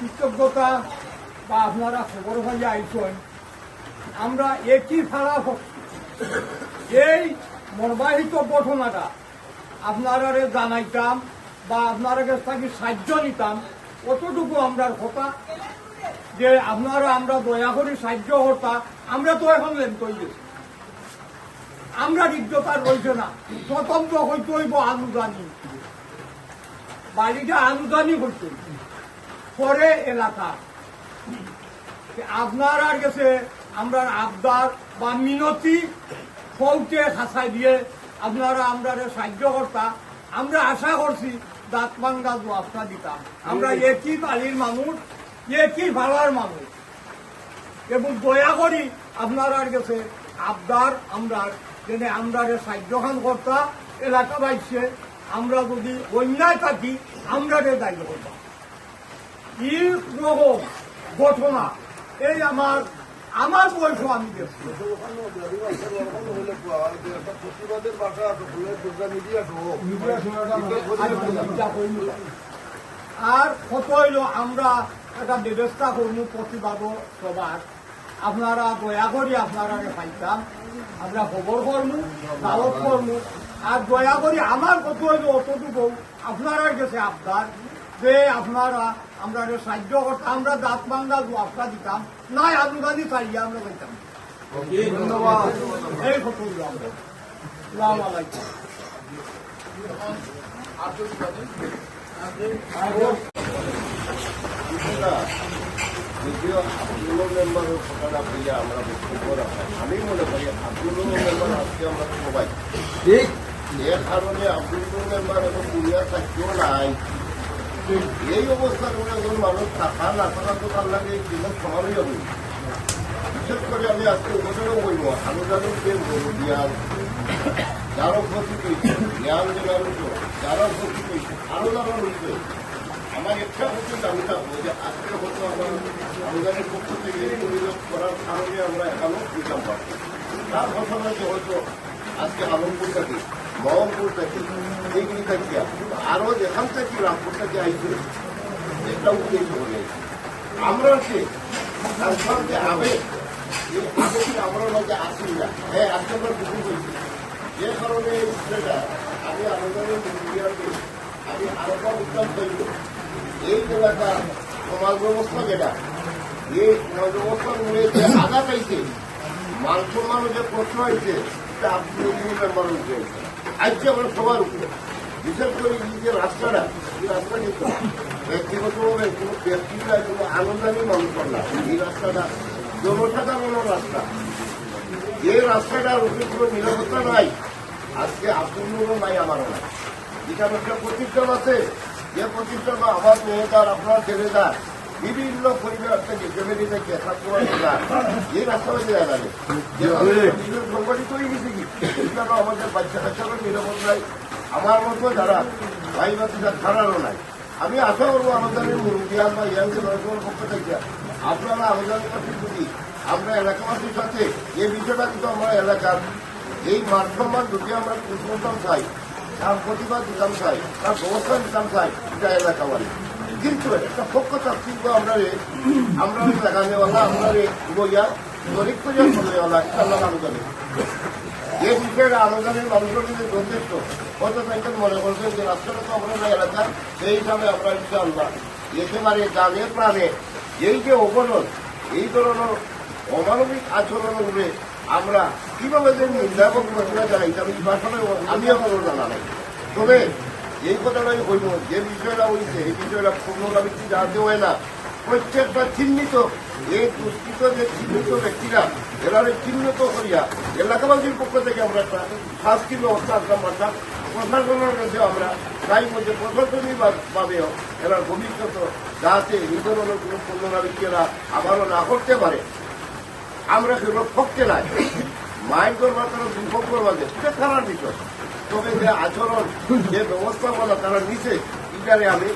কৃতজ্ঞতা বা আপনারা খবর ভাইয়া আইসন আমরা একই ফাড়া হচ্ছি এই মর্মাহিত ঘটনাটা আপনারা জানাইতাম বা আপনারা কাছ থেকে সাহায্য নিতাম অতটুকু আমরার কথা যে আপনারা আমরা দয়া করে সাহায্য হতা আমরা তো এখন লেন তৈরি আমরা রিক্ততা রয়েছে না স্বতন্ত্র হইতে হইব আনুদানি বাড়িটা আনুদানি হইতে পরে এলাকা আপনার কাছে আমরা আবদার বা মিনতি ফৌকে খাসাই দিয়ে আপনারা আমরা সাহায্য করতা আমরা আশা করছি দাঁত ভাঙ্গা জবাবটা দিতাম আমরা একই বাড়ির মানুষ একই ভাড়ার মানুষ এবং দয়া করি আপনার কাছে আবদার আমরা যেন আমরা সাহায্য খান করতা এলাকা বাইছে আমরা যদি অন্যায় থাকি আমরা দায়িত্ব করতাম এই রকম ঘটনা এই আমার বয়স আমি দেখছি আর কত হইল আমরা একটা ব্যবস্থা করবো প্রতিবাদ সবার আপনারা দয়া করি আপনারা পাইতাম আমরা খবর করবো দাওয়াত করবো আর দয়া করি আমার কত হইল অতটুকু আপনার কাছে আবদার যে আপনারা আমরা সাহায্য করতাম আমরা দাঁত ভাঙ্গা জবাবটা দিতাম নাই আনুদানি চাইলে আমরা পাইতাম ধন্যবাদ এই কত হইল আমরা সালাম আলাইকুম যদিও আব্দুল মেম্বারের কথাটা বইয়া আমরা বক্তব্য রাখাই আমি মনে করি আব্দুল মেম্বার আজকে আমরা সবাই ঠিক এর কারণে আব্দুল মেম্বার এবং দুনিয়া থাকতেও নাই এই অবস্থার মধ্যে একজন মানুষ থাকা না থাকা তো তার লাগে জীবন সমানই হবে বিশেষ করে আমি আজকে উপসর্গ বলবো আনুদানিক যে জ্ঞান যারও ক্ষতি পেয়েছে জ্ঞান যে মানুষ যারও ক্ষতি পেয়েছে আরো যারা রয়েছে আমার একটা হচ্ছে আমি থাকবো যে আজকে হয়তো আমার অনুদানের পক্ষ থেকে পরিবেশ করার কারণে আমরা এখনো দিতাম পারবো তার কথা নয় যে হয়তো আজকে আলমপুর থাকি মহম্মপুর থাকি এইগুলি থাকি আরো যেখান থেকে রামপুর থেকে আইছে একটা উদ্দেশ্য হয়ে আমরা সে যে আবেগ এই আবেগটি আমরা মাঝে আসি না হ্যাঁ আজকে আমরা বুঝতে পেরেছি যে কারণে এই বিষয়টা আমি অনুদানের মিডিয়াকে আমি আরোটা উত্তম করব এই এলাকা সমাজ ব্যবস্থা যেটা এই সমাজ ব্যবস্থার মূলে যে আঘাত আইছে মান সম্মানের যে প্রশ্ন হয়েছে সেটা আপনি মেম্বার হয়েছে আজকে আমরা সবার উপরে বিশেষ করে এই যে রাস্তাটা এই রাস্তা কিন্তু ব্যক্তিগতভাবে কোনো ব্যক্তিরা কোনো আনন্দানি মানুষ না এই রাস্তাটা জনসাধারণের রাস্তা যে রাস্তাটার উপরে কোনো নিরাপত্তা নাই আজকে আপনারও নাই আমারও নাই এখানে একটা প্রতিষ্ঠান আছে যে প্রতিষ্ঠান আমার মেয়েদার আপনার ছেলেদার বিভিন্ন পরিবার থেকে ফ্যামিলি থেকে এই রাস্তা হয়ে যাবে সংগঠিত হয়ে গেছে কি কেন আমাদের বাচ্চা কাচ্চারও নিরাপত্তায় আমার মতো যারা ভাই বাচ্চা ছাড়ারও নাই আমি আশা করবো আমাদের মুরুবিয়ান বা ইয়াং জেনারেশনের পক্ষ থেকে আপনারা আমাদের কাছে যদি আমরা এলাকাবাসীর সাথে এই বিষয়টা কিন্তু আমরা এলাকার এই মান সম্মান যদি আমরা কুসংস্কার চাই তার প্রতিবাদ দিতাম চাই তার ব্যবস্থা দিতাম চাই এটা এলাকাবাড়ি কিন্তু একটা পক্ষ চাকরিকে আমরা লাগানেওয়ালা আমরা বইয়া গরিব পরিবার বলেওয়ালা ইনশাল্লাহ আলোচনা যে বিষয়ের আলোচনার মানুষের যদি যথেষ্ট হয়তো একজন মনে করছেন যে রাস্তাটা তো আমরা এলাকা সেই হিসাবে আমরা ইনশাল্লাহ একেবারে জানে প্রাণে এই যে অবরোধ এই ধরনের অমানবিক আচরণগুলো আমরা কিভাবে যে নিন্দা এবং প্রতিবাদ জানাইতাম এই ভাষণে আমি এখনো জানা নাই তবে এই কথাটাই হইব যে বিষয়টা হয়েছে এই বিষয়টা পুনরাবৃত্তি যাতে হয় না প্রত্যেকটা চিহ্নিত এই দুষ্কৃত যে চিহ্নিত ব্যক্তিরা এরা চিহ্নিত করিয়া এলাকাবাসীর পক্ষ থেকে আমরা একটা শাস্তি ব্যবস্থা আসলাম পারতাম প্রশাসনের কাছে আমরা তাই মধ্যে প্রশাসনিক ভাবেও এরা ভবিষ্যৎ যাতে এই ধরনের কোনো পুনরাবৃত্তি এরা আবারও না করতে পারে আমরা সেগুলো পক্ষে নাই মাইন্ড করবার তারা বিপক্ষ করবার সেটা খারাপ বিষয় তবে যে আচরণ যে ব্যবস্থাপনা তারা নিচে এটারে আমি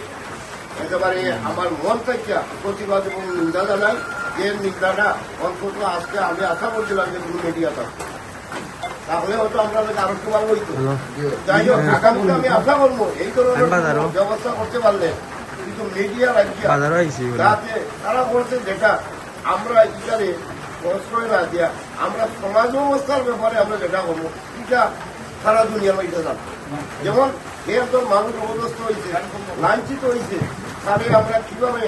একেবারে আমার মন থেকে প্রতিবাদ এবং নিন্দা জানাই যে নিন্দাটা অন্তত আজকে আমি আশা করছিলাম যে কোনো মিডিয়া থাকবে তাহলে হয়তো আমরা আরো একটু ভালো হইতো যাই হোক আগামীতে আমি আশা করবো এই ধরনের ব্যবস্থা করতে পারলে কিছু মিডিয়া রাখিয়া যাতে তারা বলছে যেটা আমরা এখানে প্রশ্রয় না দিয়া আমরা সমাজ ব্যবস্থার ব্যাপারে আমরা যেটা করবো এটা সারা দুনিয়ার মধ্যে জানবো। যেমন একজন মানুষ অবদস্ত হয়েছে, লাঞ্ছিত হয়েছে, তাহলে আমরা কিভাবে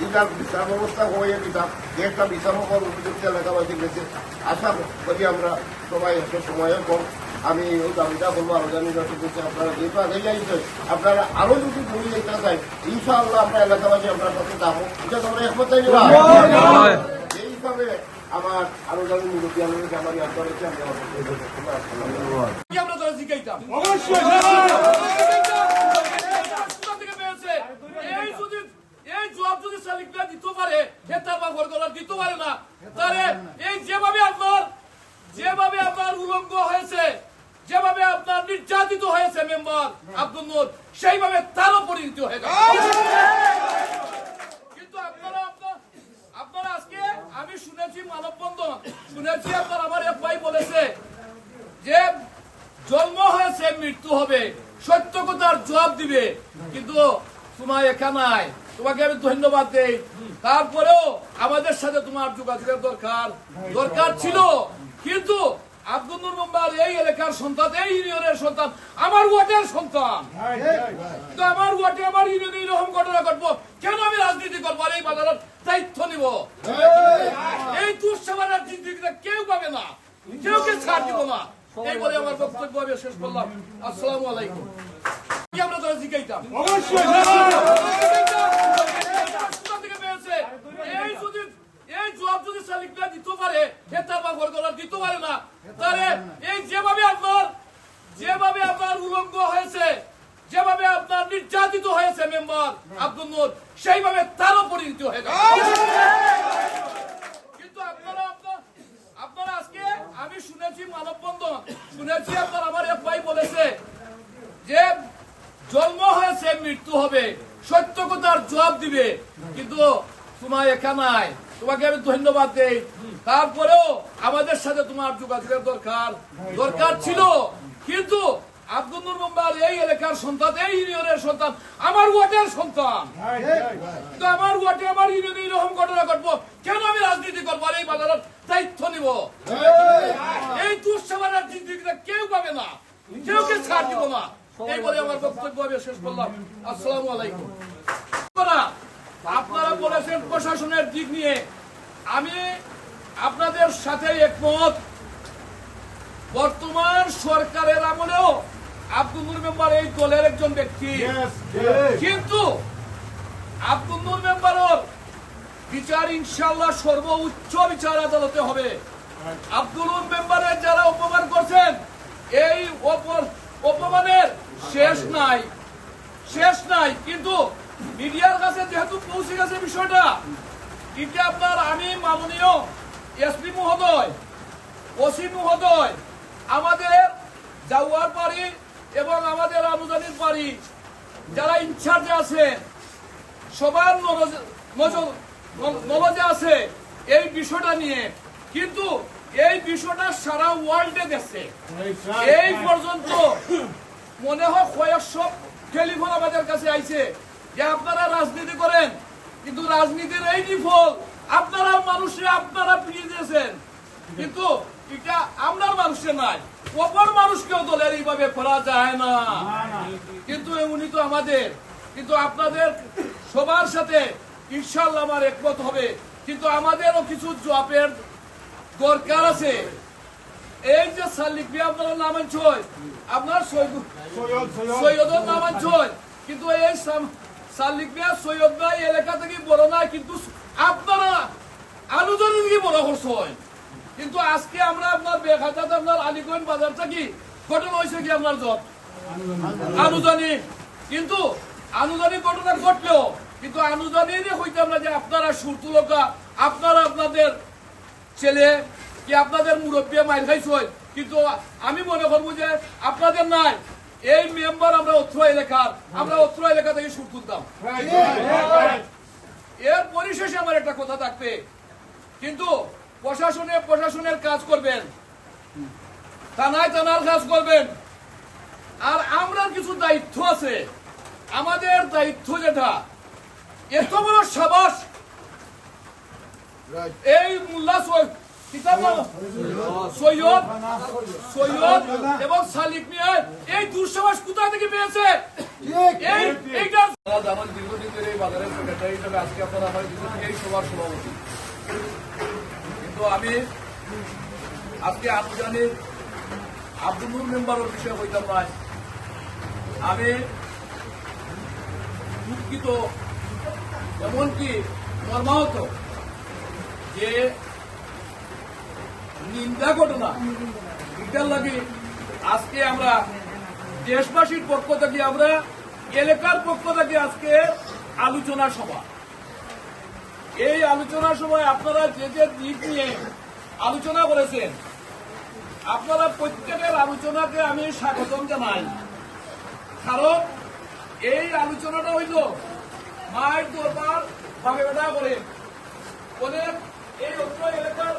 এটার বিচার ব্যবস্থা হয়ে দিতাম, একটা বিচার হওয়ার উপযুক্ত এলাকাবাসী গেছে। আশা করি আমরা সবাই একটা সময়ের পর আমি ওই দাবিটা করবো আরো জানি করছি আপনারা যেহেতু আগে যাইছে আপনারা আরো যদি ঘুরে যেতে চাই ইনশাআল্লাহ আমরা এলাকাবাসী আপনার কাছে যাবো। এটা তোমরা একমত চাই এইভাবে আমার আরো জানি মুরব্বী আমি আমার ইয়াদ করেছি আমি আমরা তারা জিজ্ঞাইতাম এই জবাব যদি শালিকরা দিতে পারে হেতার বা ঘরগলার দিতে পারে না, তাহলে এই যেভাবে আপনার উলঙ্গ হয়েছে, যেভাবে আপনার নির্যাতিত হয়েছে মেম্বার আব্দুল নূর, সেইভাবে তারও পরিণতি হয়ে গেছে। কিন্তু আপনারা আজকে আমি শুনেছি মানববন্ধন শুনেছি আপনার আমার এক ভাই বলেছে যে জন্ম হয়েছে মৃত্যু হবে, সত্য কথার জবাব দিবে, কিন্তু তোমার এখানে নাই। তোমাকে আমি ধন্যবাদ দেই, তারপরেও আমাদের সাথে তোমার যোগাযোগের দরকার ছিল। কিন্তু আব্দুল নূর মেম্বার এই এলাকার সন্তান, এই ইউনিয়নের সন্তান, আমার ওয়ার্ডের সন্তান, তো আমার ওয়ার্ডে আমার ইউনিয়নে এরকম ঘটনা ঘটবো কেন? আমি রাজনীতি করবো আর এই বাজারের দায়িত্ব নিব? এই দুঃসমানের জিন্দিগিটা কেউ পাবে না, কেউ ছাড় দিব না। এই বলে আমার বক্তব্য আমি শেষ করলাম। আসসালামু আলাইকুম। আমরা তারা জিজ্ঞাইতাম এই জবাব যদি শালিকরা দিতে পারে হেতার বা ঘরগলার দিতে পারে না, তাহলে এই যেভাবে আপনার উলঙ্গ হয়েছে, যেভাবে আপনার নির্যাতিত হয়েছে মেম্বার আব্দুল নূর, সেইভাবে তারও পরিণতি হয়ে গেছে। কিন্তু আপনারা আজকে আমি শুনেছি মানববন্ধন শুনেছি আপনার আমার এক ভাই বলেছে যে জন্ম হয়েছে মৃত্যু হবে, সত্য কথার জবাব দিবে, কিন্তু তোমার এখানে নাই। তোমাকে আমি ধন্যবাদ দেই, তারপরেও আমাদের সাথে তোমার যোগাযোগের দরকার ছিল। কিন্তু আব্দুল নূর মেম্বার এই এলাকার সন্তান, এই ইউনিয়নের সন্তান, আমার ওয়ার্ডের সন্তান, তো আমার ওয়ার্ডে আমার ইউনিয়নে এরকম ঘটনা ঘটবো কেন? আমি রাজনীতি করবো আর এই বাজারের দায়িত্ব নিব? এই দুঃসমানের জিন্দিগিটা কেউ পাবে না, কেউ ছাড় দিব না। এই বলে আমার বক্তব্য আমি শেষ করলাম। আসসালামু আলাইকুম। আপনারা বলেছেন প্রশাসনের দিক নিয়ে, আমি আপনাদের সাথে একমত। বর্তমান সরকারের আমলেও আব্দুল নূর মেম্বার এই দলের একজন ব্যক্তি, কিন্তু আব্দুল নূর মেম্বারের বিচার ইনশাআল্লাহ সর্বোচ্চ বিচার আদালতে হবে। আব্দুল নূর মেম্বারের যারা অপমান করছেন, এই অপমানের শেষ নাই। কিন্তু মিডিয়ার কাছে যেহেতু পৌঁছে গেছে বিষয়টা, এটা আপনার আমি মাননীয় এসপি মহোদয়, ওসি মহোদয়, আমাদের জাওয়ার পাড়ি এবং আমাদের আনুদানির পাড়ি যারা ইনচার্জে আছে, সবার নলেজে আছে এই বিষয়টা নিয়ে। কিন্তু এই বিষয়টা সারা ওয়ার্ল্ডে গেছে। এই পর্যন্ত মনে হয় কয়েকশো টেলিফোন আমাদের কাছে আইছে যে আপনারা রাজনীতি করেন, কিন্তু রাজনীতির এই বিফল আপনারা ফিরিয়ে দিয়েছেন, কিন্তু এটা আপনার মানুষের নাই, অপর মানুষকেও দলের এইভাবে করা যায় না। কিন্তু উনি তো আমাদের, কিন্তু আপনাদের সবার সাথে ইনশাআল্লাহ আমার একমত হবে। কিন্তু আমাদেরও কিছু জবাবের দরকার আছে। এই যে শালিক ভাই আপনারা নাম আনছেন, আপনার সৈয়দের নাম আনছেন, কিন্তু এই শালিক ভাই সৈয়দ ভাই এলাকা থেকে বড় না, কিন্তু আপনারা আনুদানিক থেকে বড় করছেন। কিন্তু আজকে আমরা আপনার বেখাতাতে আপনার আলীগঞ্জ বাজার থেকে ঘটনা হয়েছে কি আপনার জব আনুদানিক, কিন্তু আনুদানিক ঘটনা ঘটলেও কিন্তু আনুদানিক হইতাম না যে আপনারা সুরতুলকা, আপনারা আপনাদের ছেলে কি আপনাদের মুরব্বী মাইল খাইছেন, কিন্তু আমি মনে করবো যে আপনাদের নাই। এই মেম্বার আমরা অত্র এলাকা থেকে সুর তুলতাম। এর পরিশেষে আমার একটা কথা থাকবে, কিন্তু প্রশাসনের কাজ করবেন, থানার কাজ করবেন, আর আমরা কিছু দায়িত্ব আছে। আমাদের দায়িত্ব যেটা এত বড় সাবাস এই মোল্লা সৈয়দ এবং সালিক মিয়া এই দুঃসাবাস কোথা থেকে পেয়েছে? এইটা জানেন দীর্ঘদিন ধরে এই বাজারের সেক্রেটারি হিসেবে আজকে আপনারা আমার এই সভার সভাপতি, কিন্তু আমি আজকে আনুষ্ঠানিক আব্দুল নূর মেম্বারের বিষয়ে হইতাম নয়। আমি দুঃখিত, এমনকি মর্মাহত যে নিন্দা ঘটনা এটার লাগে আজকে আমরা দেশবাসীর পক্ষ থেকে, আমরা এলাকার পক্ষ থেকে আজকে আলোচনা সভা। এই আলোচনা সভায় আপনারা যে যে দিক নিয়ে আলোচনা করেছেন, আপনারা প্রত্যেকের আলোচনাকে আমি স্বাগতম জানাই। কারণ এই আলোচনাটা হইল মায়ের দরবার ভাবে বেড়া করে ওদের এই অত্র এলাকার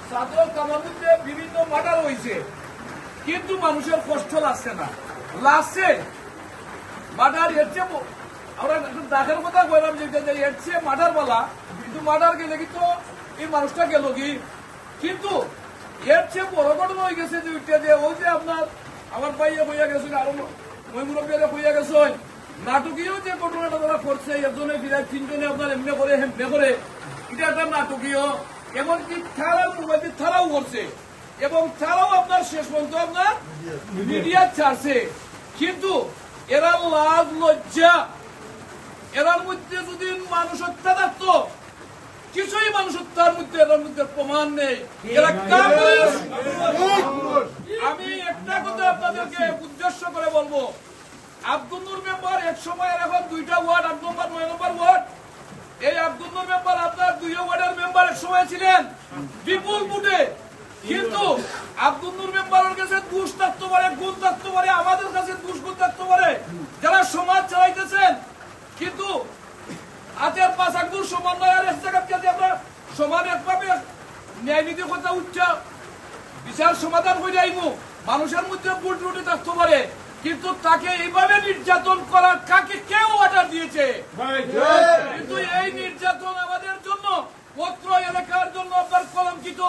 ছাত্র কামাতে বিভিন্ন মার্ডার হয়েছে, কিন্তু মানুষের কষ্ট লাগছে না, লাগছে মার্ডার এর চেয়ে আমরা দাখের কথা কইলাম যে এর চেয়ে মার্ডার বলা, কিন্তু মার্ডার গেলে কিন্তু এই মানুষটা গেল কি, কিন্তু এর চেয়ে বড় ঘটনা হয়ে গেছে যে ওই যে আপনার আমার ভাইয়া হইয়া গেছিল, আরো ওই মুরব্বীরা হইয়া গেছে, নাটকীয় যে ঘটনাটা তারা করছে, একজনে বিরাট তিনজনে আপনার এমনি করে হেমনে করে, এটা একটা নাটকীয়, এমনকি তারাও মোবাইল তারাও করছে এবং তারাও আপনার শেষ পর্যন্ত আপনার মিডিয়া ছাড়ছে। কিন্তু এরা লাজ লজ্জা, এরার মধ্যে যদি মানুষ হত্যা থাকতো, কিছুই মানুষ হত্যার মধ্যে এরার মধ্যে প্রমাণ নেই, এরা কাপুরুষ। আমি একটা কথা আপনাদেরকে উদ্দেশ্য করে বলবো, আব্দুল নূর মেম্বার এক সময় এখন 2টা ওয়ার্ড, 8 নম্বর 9 নম্বর ওয়ার্ড, এই আব্দুল নূর মেম্বার আপনার 2 ওয়ার্ডের মেম্বার এক সময় ছিলেন বিপুল বুটে, কিন্তু আব্দুল নূর মেম্বারের কাছে দোষ থাকতে পারে, গুণ থাকতে পারে, আমাদের কাছে দোষ গুণ থাকতে পারে, যারা সমাজ চালাইতেছেন, কিন্তু হাতের 5 আঙ্গুল সমন্বয় আর এক জায়গাতে আমরা সমান একভাবে ন্যায় নীতি কথা উচ্চা বিচার সমাধান হয়ে যাইব। মানুষের মধ্যে ভুল ত্রুটি থাকতে পারে, কিন্তু তাকে এইভাবে নির্যাতন করার কাকে কেউ অর্ডার দিয়েছে? কিন্তু এই নির্যাতন আমাদের জন্য, পত্র এলাকার জন্য আপনার কলঙ্কিত।